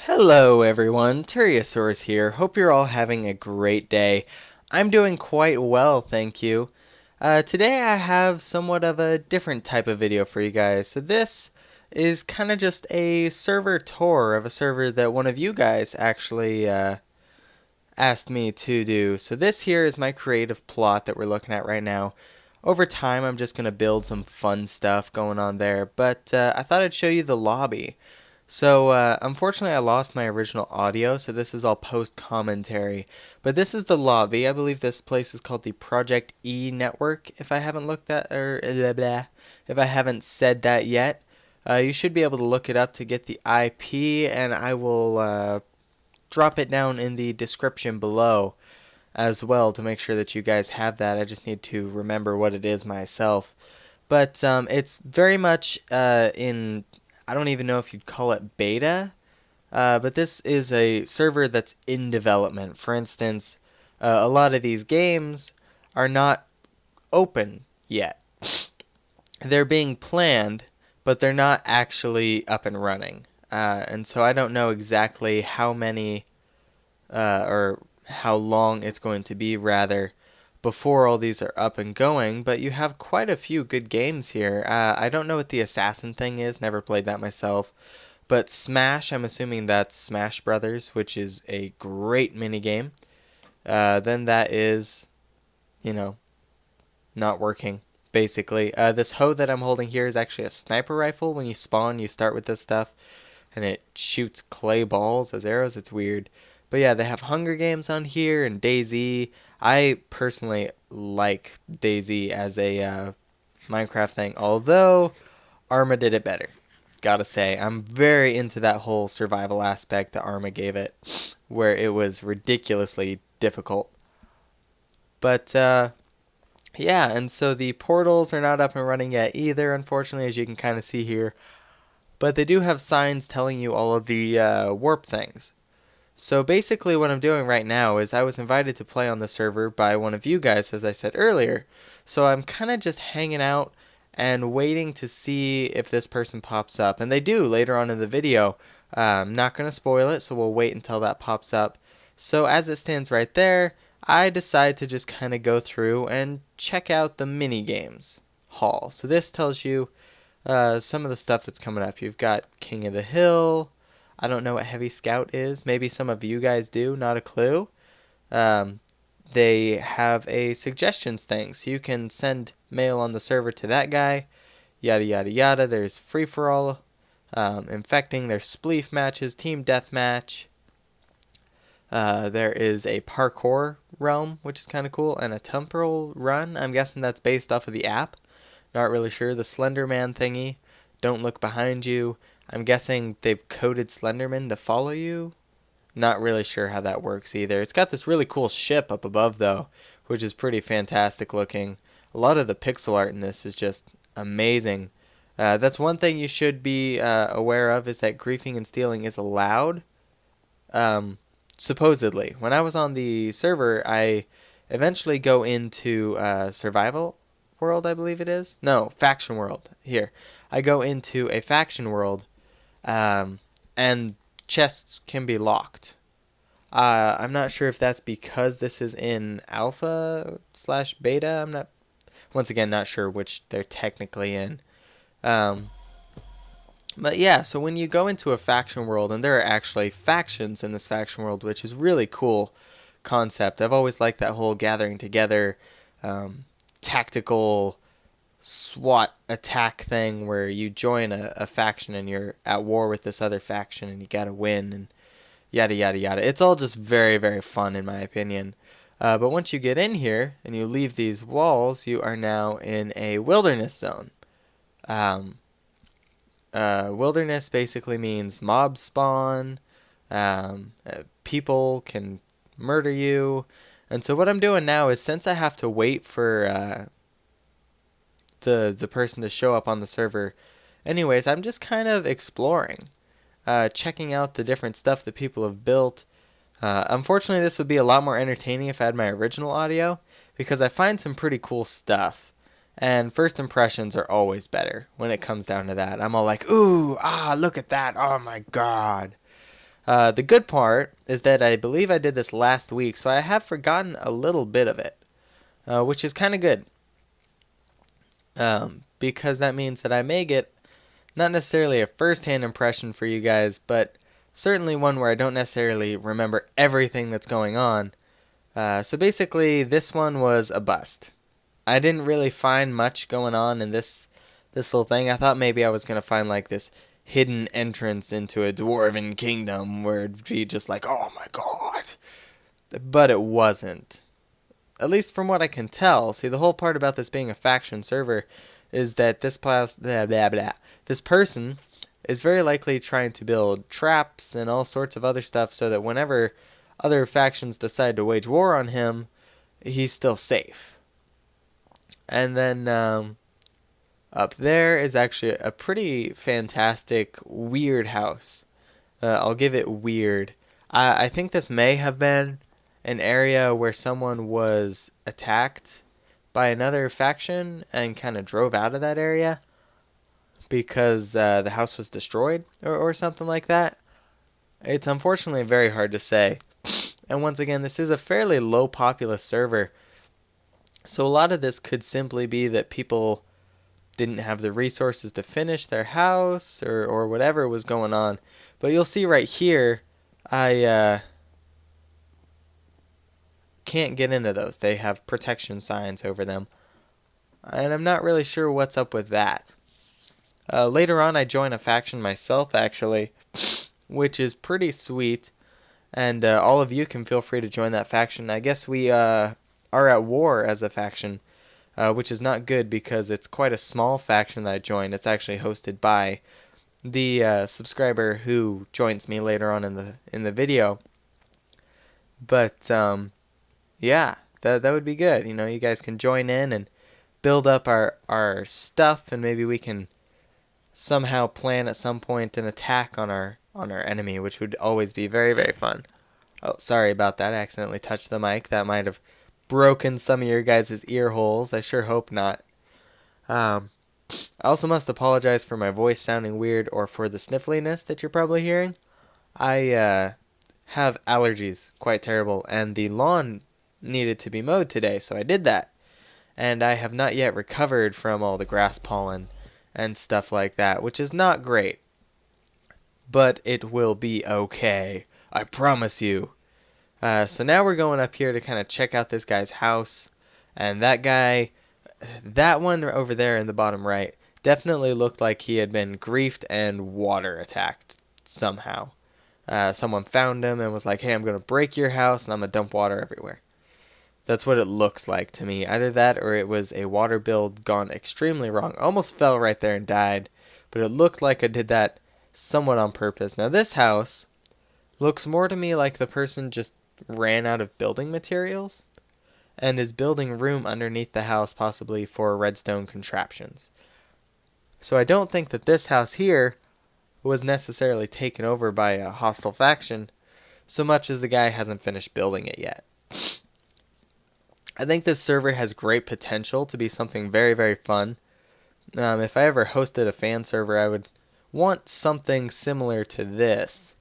Hello everyone, Turiosaurus here. Hope you're all having a great day. I'm doing quite well, thank you. Today I have somewhat of a different type of video for you guys. So this is kind of just a server tour of a server that one of you guys actually asked me to do. So this here is my creative plot that we're looking at right now. Over time I'm just going to build some fun stuff going on there, but I thought I'd show you the lobby. So, unfortunately, I lost my original audio, so this is all post commentary. But this is the lobby. I believe this place is called the Project E Network. If I haven't looked at or blah, blah, if I haven't said that yet, you should be able to look it up to get the IP, and I will drop it down in the description below as well to make sure that you guys have that. I just need to remember what it is myself. But it's very much in, I don't even know if you'd call it beta, but this is a server that's in development. For instance, a lot of these games are not open yet. They're being planned, but they're not actually up and running. And so I don't know exactly how many or how long it's going to be, rather, before all these are up and going, but you have quite a few good games here. I don't know what the assassin thing is, never played that myself, but Smash, I'm assuming that's Smash Brothers, which is a great minigame. Then that is, you know, not working, basically. This hoe that I'm holding here is actually a sniper rifle. When you spawn, you start with this stuff, and it shoots clay balls as arrows. It's weird. But yeah, they have Hunger Games on here and DayZ. I personally like DayZ as a Minecraft thing, although Arma did it better. Gotta say, I'm very into that whole survival aspect that Arma gave it, where it was ridiculously difficult. But yeah, and so the portals are not up and running yet either, unfortunately, as you can kind of see here. But they do have signs telling you all of the warp things. So basically what I'm doing right now is I was invited to play on the server by one of you guys, as I said earlier. So I'm kind of just hanging out and waiting to see if this person pops up. And they do later on in the video. I'm not going to spoil it, so we'll wait until that pops up. So as it stands right there, I decide to just kind of go through and check out the mini games hall. So this tells you some of the stuff that's coming up. You've got King of the Hill. I don't know what Heavy Scout is. Maybe some of you guys do. Not a clue. Um, they have a suggestions thing, so you can send mail on the server to that guy. Yada yada yada. There's free for all, infecting. There's spleef matches, team deathmatch. There is a parkour realm, which is kind of cool, and a temporal run. I'm guessing that's based off of the app. Not really sure. The Slenderman thingy. Don't look behind you. I'm guessing they've coded Slenderman to follow you. Not really sure how that works either. It's got this really cool ship up above, though, which is pretty fantastic looking. A lot of the pixel art in this is just amazing. That's one thing you should be aware of, is that griefing and stealing is allowed. Supposedly. When I was on the server, I eventually go into survival world, I believe it is. No, faction world. Here. I go into a faction world, and chests can be locked. I'm not sure if that's because this is in alpha slash beta. I'm not, once again, not sure which they're technically in. But yeah, so when you go into a faction world, and there are actually factions in this faction world, which is really cool concept. I've always liked that whole gathering together, tactical SWAT attack thing where you join a faction and you're at war with this other faction and you gotta win and yada yada yada. It's all just very, very fun in my opinion. But once you get in here and you leave these walls, you are now in a wilderness zone. Wilderness basically means mob spawn, people can murder you. And so what I'm doing now is, since I have to wait for the person to show up on the server anyways, I'm just kind of exploring, checking out the different stuff that people have built. Unfortunately, this would be a lot more entertaining if I had my original audio, because I find some pretty cool stuff. And first impressions are always better when it comes down to that. I'm all like, ooh, look at that, oh my god. The good part is that I believe I did this last week, so I have forgotten a little bit of it, which is kind of good. Because that means that I may get not necessarily a first-hand impression for you guys, but certainly one where I don't necessarily remember everything that's going on. So basically, this one was a bust. I didn't really find much going on in this little thing. I thought maybe I was gonna find like this hidden entrance into a dwarven kingdom where it'd be just like, oh my god. But it wasn't. At least from what I can tell. See, the whole part about this being a faction server is that this person is very likely trying to build traps and all sorts of other stuff so that whenever other factions decide to wage war on him, he's still safe. And then up there is actually a pretty fantastic, weird house. I'll give it weird. I think this may have been an area where someone was attacked by another faction and kind of drove out of that area because the house was destroyed or something like that. It's unfortunately very hard to say. And once again, this is a fairly low populous server. So a lot of this could simply be that people didn't have the resources to finish their house or whatever was going on. But you'll see right here, I can't get into those. They have protection signs over them. And I'm not really sure what's up with that. Later on, I join a faction myself, actually, which is pretty sweet. And all of you can feel free to join that faction. I guess we are at war as a faction, which is not good because it's quite a small faction that I joined. It's actually hosted by the subscriber who joins me later on in the video. But yeah, that would be good. You know, you guys can join in and build up our stuff, and maybe we can somehow plan at some point an attack on our enemy, which would always be very, very fun. Oh, sorry about that. I accidentally touched the mic. That might have broken some of your guys' ear holes. I sure hope not. I also must apologize for my voice sounding weird or for the sniffliness that you're probably hearing. I have allergies, quite terrible, and the lawn needed to be mowed today, so I did that. And I have not yet recovered from all the grass pollen and stuff like that, which is not great. But it will be okay. I promise you. So now we're going up here to kind of check out this guy's house. And that guy, that one over there in the bottom right, definitely looked like he had been griefed and water attacked somehow. Someone found him and was like, hey, I'm going to break your house and I'm going to dump water everywhere. That's what it looks like to me. Either that or it was a water build gone extremely wrong. Almost fell right there and died. But it looked like I did that somewhat on purpose. Now this house looks more to me like the person just ran out of building materials and is building room underneath the house possibly for redstone contraptions. So I don't think that this house here was necessarily taken over by a hostile faction so much as the guy hasn't finished building it yet. I think this server has great potential to be something very, very fun. If I ever hosted a fan server, I would want something similar to this.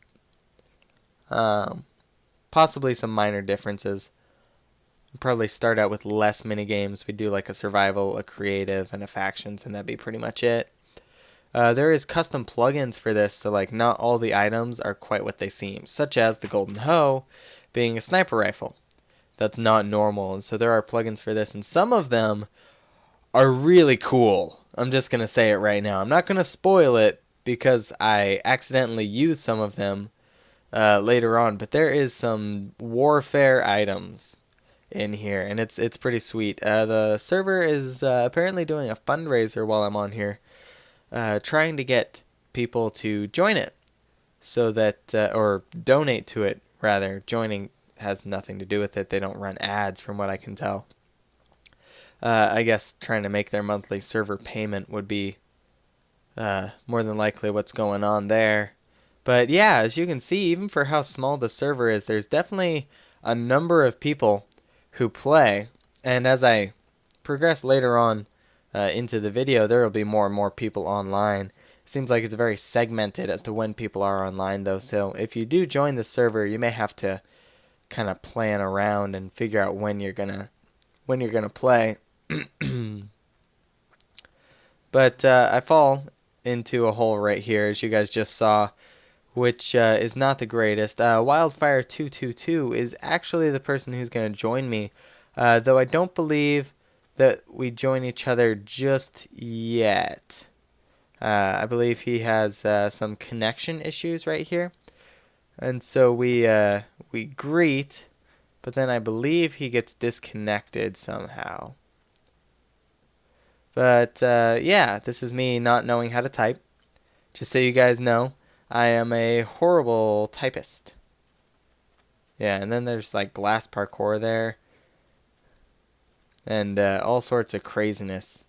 Possibly some minor differences. We'd probably start out with less minigames. We'd do like a survival, a creative, and a factions, and that'd be pretty much it. There is custom plugins for this, so like not all the items are quite what they seem, such as the golden hoe being a sniper rifle. That's not normal, and so there are plugins for this, and some of them are really cool. I'm just going to say it right now. I'm not going to spoil it because I accidentally used some of them later on, but there is some warfare items in here, and it's pretty sweet. The server is apparently doing a fundraiser while I'm on here, trying to get people to join it, so that or donate to it rather. Joining has nothing to do with it. They don't run ads, from what I can tell. I guess trying to make their monthly server payment would be more than likely what's going on there. But yeah, as you can see, even for how small the server is, there's definitely a number of people who play. And as I progress later on into the video, there will be more and more people online. Seems like it's very segmented as to when people are online, though. So if you do join the server, you may have to kind of plan around and figure out when you're gonna play. But I fall into a hole right here, as you guys just saw, which is not the greatest. Wildfire222 is actually the person who's going to join me, though I don't believe that we join each other just yet. I believe he has some connection issues right here, and so we greet, but then I believe he gets disconnected somehow. But yeah, this is me not knowing how to type. Just so you guys know, I am a horrible typist. Yeah, and then there's like glass parkour there. And all sorts of craziness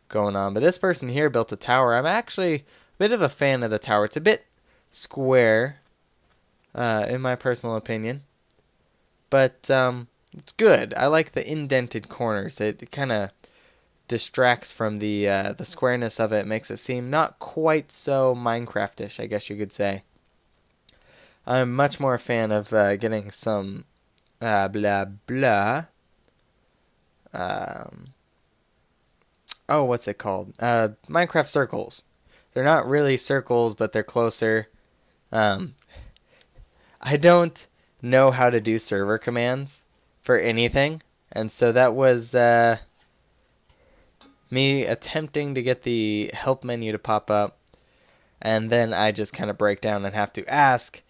going on. But this person here built a tower. I'm actually a bit of a fan of the tower. It's a bit square, in my personal opinion. But it's good. I like the indented corners. It kind of distracts from the squareness of it. Makes it seem not quite so Minecraft-ish, I guess you could say. I'm much more a fan of getting some blah blah. Oh, what's it called? Minecraft circles. They're not really circles, but they're closer. I don't know how to do server commands for anything, and so that was me attempting to get the help menu to pop up, and then I just kind of break down and have to ask,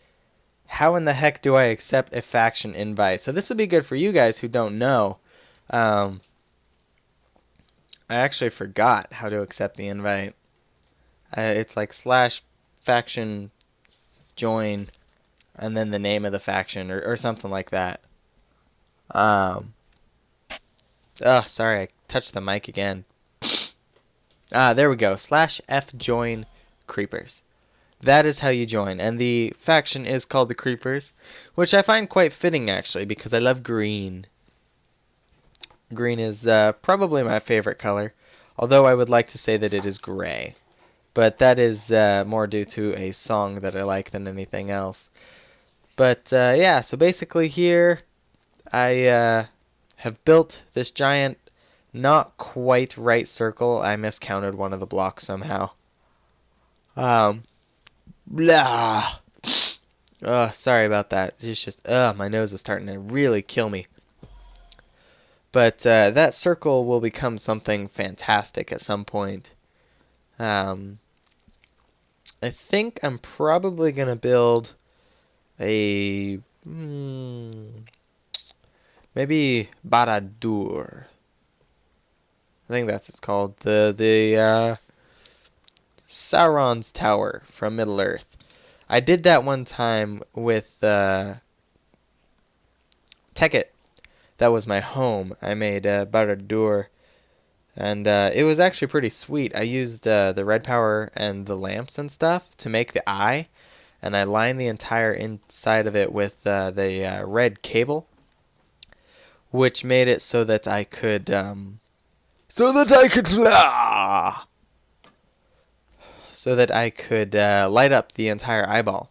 how in the heck do I accept a faction invite? So this would be good for you guys who don't know. I actually forgot how to accept the invite. It's like /faction join and then the name of the faction or something like that. Oh, sorry, I touched the mic again. There we go. /f join creepers. That is how you join, and the faction is called the Creepers, which I find quite fitting actually because I love green. Green is probably my favorite color, although I would like to say that it is gray. But that is more due to a song that I like than anything else. But yeah, so basically here I have built this giant, not quite right circle. I miscounted one of the blocks somehow. Blah. Oh, sorry about that. It's just, my nose is starting to really kill me. But that circle will become something fantastic at some point. I think I'm probably going to build a maybe Baradur. I think that's what it's called. The Sauron's Tower from Middle-earth. I did that one time with Tekkit. That was my home. I made Baradur, and it was actually pretty sweet. I used the red power and the lamps and stuff to make the eye, and I lined the entire inside of it with the red cable, which made it so that I could light up the entire eyeball.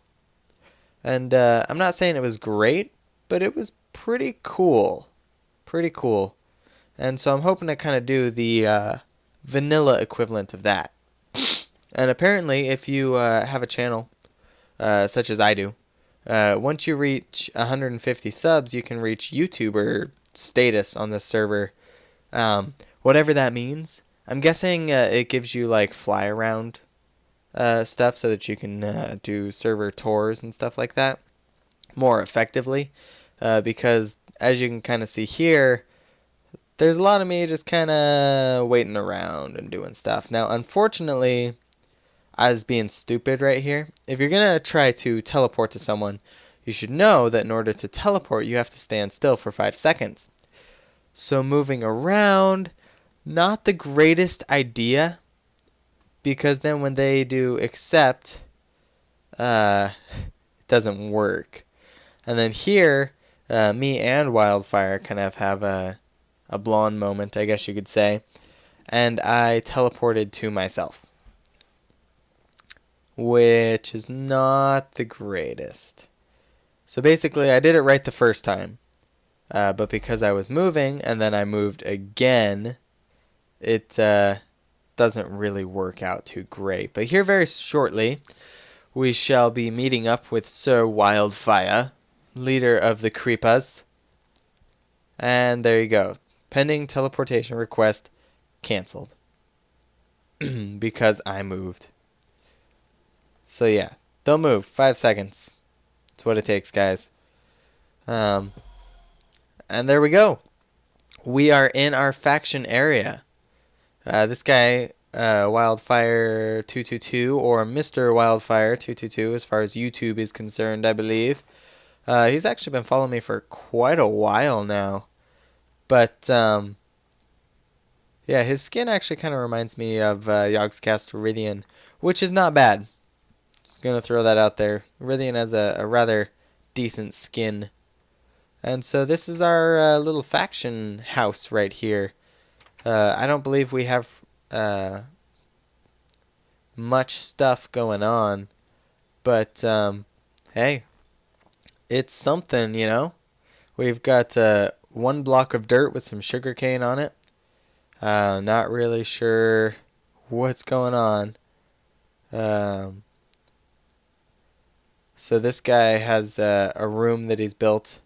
And I'm not saying it was great, but it was pretty cool. And so I'm hoping to kind of do the vanilla equivalent of that. And apparently, if you have a channel, such as I do, once you reach 150 subs, you can reach YouTuber status on this server. Whatever that means. I'm guessing it gives you like fly around stuff so that you can do server tours and stuff like that more effectively. Because as you can kind of see here, there's a lot of me just kind of waiting around and doing stuff. Now, unfortunately, I was being stupid right here. If you're going to try to teleport to someone, you should know that in order to teleport, you have to stand still for 5 seconds. So moving around, not the greatest idea, because then when they do accept, it doesn't work. And then here, me and Wildfire kind of have a blonde moment, I guess you could say, and I teleported to myself. which is not the greatest. So basically, I did it right the first time. But because I was moving and then I moved again, it doesn't really work out too great. But here very shortly, we shall be meeting up with Sir Wildfire, leader of the Creepas. And there you go. Pending teleportation request canceled. Because I moved. So yeah, don't move. 5 seconds. That's what it takes, guys. And there we go. We are in our faction area. This guy, Wildfire 222, or Mr. Wildfire 222, as far as YouTube is concerned, I believe. He's actually been following me for quite a while now. But, yeah, his skin actually kind of reminds me of Yogscast Iridian, which is not bad. Just going to throw that out there. Iridian has a rather decent skin. And so this is our little faction house right here. I don't believe we have much stuff going on. But, hey, it's something, you know. We've got 1 block of dirt with some sugarcane on it. Not really sure what's going on. So this guy has a room that he's built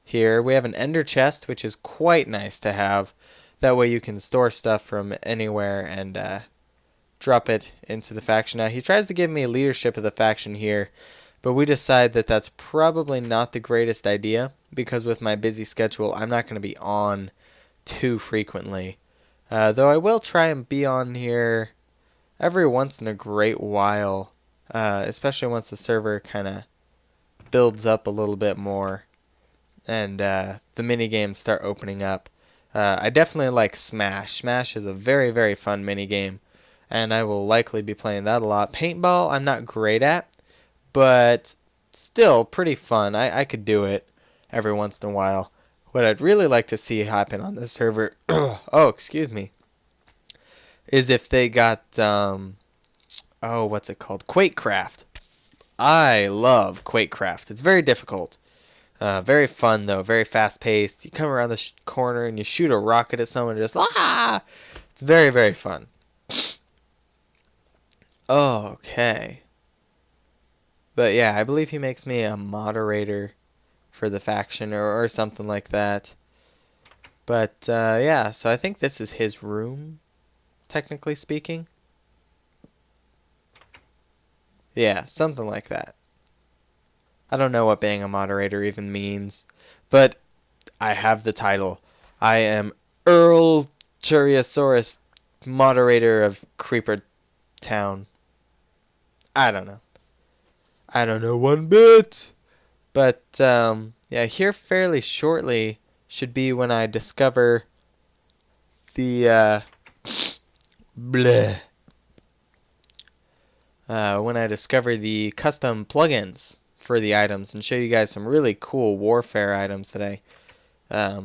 here. We have an ender chest, which is quite nice to have. That way you can store stuff from anywhere and drop it into the faction. Now, he tries to give me leadership of the faction here, but we decide that that's probably not the greatest idea, because with my busy schedule, I'm not going to be on too frequently. Though I will try and be on here every once in a great while, especially once the server kind of builds up a little bit more and the minigames start opening up. I definitely like Smash. Smash is a very, very fun minigame, and I will likely be playing that a lot. Paintball, I'm not great at, but still pretty fun. I could do it every once in a while. What I'd really like to see happen on this server, excuse me, is if they got, what's it called? Quakecraft. I love Quakecraft. It's very difficult. Very fun, though. Very fast-paced. You come around the corner and you shoot a rocket at someone and just, It's very, very fun. Okay. But yeah, I believe he makes me a moderator for the faction or something like that. But yeah, so I think this is his room, technically speaking. Yeah, something like that. I don't know what being a moderator even means, but I have the title. I am Earl Churiosaurus, moderator of Creeper Town. I don't know. I don't know one bit. But, yeah, here fairly shortly should be when I discover the, when I discover the custom plugins for the items and show you guys some really cool warfare items that I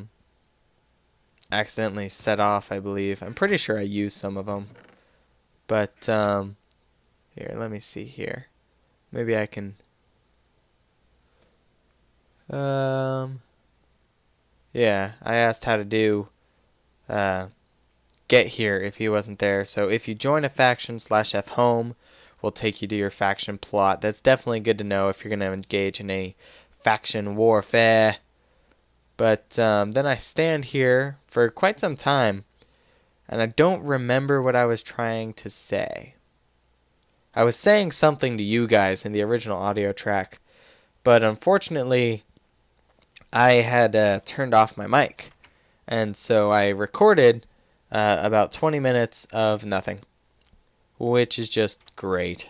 accidentally set off, I believe. I'm pretty sure I used some of them. But, here, let me see here. Maybe I can... yeah, I asked how to do get here if he wasn't there. So if you join a faction /F home, will take you to your faction plot. That's definitely good to know if you're going to engage in a faction warfare. But then I stand here for quite some time, and I don't remember what I was trying to say. I was saying something to you guys in the original audio track, but unfortunately, I had turned off my mic, and so I recorded about 20 minutes of nothing, which is just great.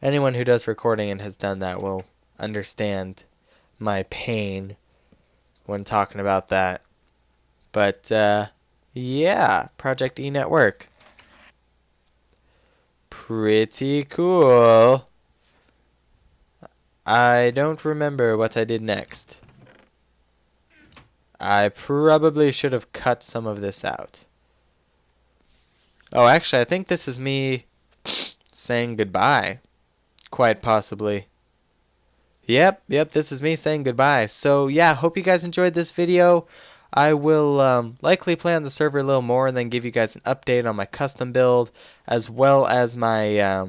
Anyone who does recording and has done that will understand my pain when talking about that. But, yeah, Project E Network. Pretty cool. I don't remember what I did next. I probably should have cut some of this out. Oh, actually, I think this is me saying goodbye. Quite possibly. Yep, this is me saying goodbye. So yeah, hope you guys enjoyed this video. I will likely play on the server a little more and then give you guys an update on my custom build as well as my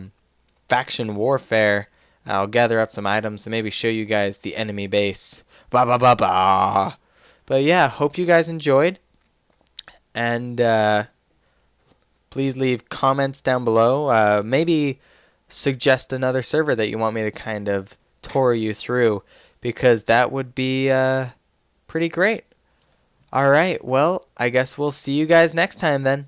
faction warfare. I'll gather up some items and maybe show you guys the enemy base. Ba ba ba ba. But yeah, hope you guys enjoyed. And please leave comments down below. Maybe suggest another server that you want me to kind of tour you through, because that would be pretty great. Alright, well, I guess we'll see you guys next time then.